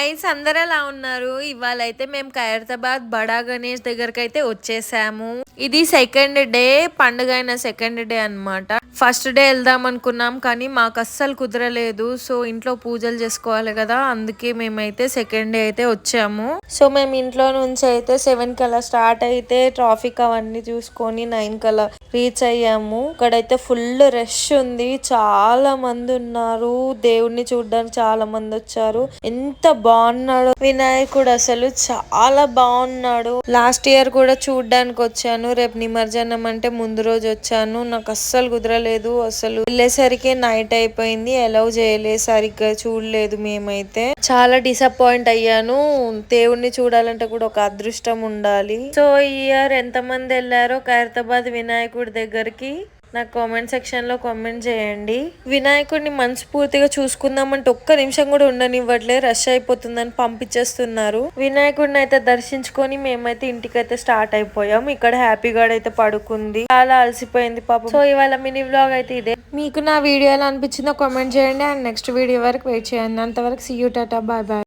Guys అందరు ఎలా ఉన్నారు? ఇవాళ అయితే మేము ఖైరతాబాద్ బడా గణేష్ దగ్గరకు అయితే వచ్చేసాము. ఇది సెకండ్ డే, పండుగ అయిన సెకండ్ డే అన్నమాట. ఫస్ట్ డే వెళ్దాం అనుకున్నాం కానీ మాకు అస్సలు కుదరలేదు. సో ఇంట్లో పూజలు చేసుకోవాలి కదా, అందుకే మేమైతే సెకండ్ డే అయితే వచ్చాము. సో మేము ఇంట్లో నుంచి అయితే 7 కల్లా స్టార్ట్ అయితే ట్రాఫిక్ అవన్నీ చూసుకొని 9 కల్లా రీచ్ అయ్యాము. ఇక్కడైతే ఫుల్ రష్ ఉంది, చాలా మంది ఉన్నారు. దేవుణ్ణి చూడడానికి చాలా మంది వచ్చారు. ఎంత బాగున్నాడు వినాయకుడు, అసలు చాలా బాగున్నాడు. లాస్ట్ ఇయర్ కూడా చూడడానికి వచ్చాను. రేపు నిమజ్జనం అంటే ముందు రోజు వచ్చాను. నాకు అస్సలు కుదరలేదు. అసలు వెళ్ళేసరికి నైట్ అయిపోయింది. అలౌ చేయలేదు, సరిగ్గా చూడలేదు. మేమైతే చాలా డిసప్పాయింట్ అయ్యాను. దేవుణ్ణి చూడాలంటే కూడా ఒక అదృష్టం ఉండాలి. సో ఈ ఇయర్ ఎంత మంది వెళ్ళారో ఖైరతాబాద్ వినాయకుడి దగ్గరికి నాకు కామెంట్ సెక్షన్ లో కామెంట్ చేయండి. వినాయకుడిని మనస్ఫూర్తిగా చూసుకుందామంటే ఒక్క నిమిషం కూడా ఉండనివ్వట్లే, రష్ అయిపోతుందని పంపించేస్తున్నారు. వినాయకుడిని అయితే దర్శించుకొని మేమైతే ఇంటికైతే స్టార్ట్ అయిపోయాం. ఇక్కడ హ్యాపీగా అయితే పడుకుంది, చాలా అలసిపోయింది పాపం. సో ఇవాళ మినీ వ్లాగ్ అయితే ఇదే. మీకు నా వీడియో ఎలా అనిపించిందో కామెంట్ చేయండి. అండ్ నెక్స్ట్ వీడియో వరకు వెయిట్ చేయండి. అంతవరకు సీ యూ, టాటా, బాయ్ బాయ్.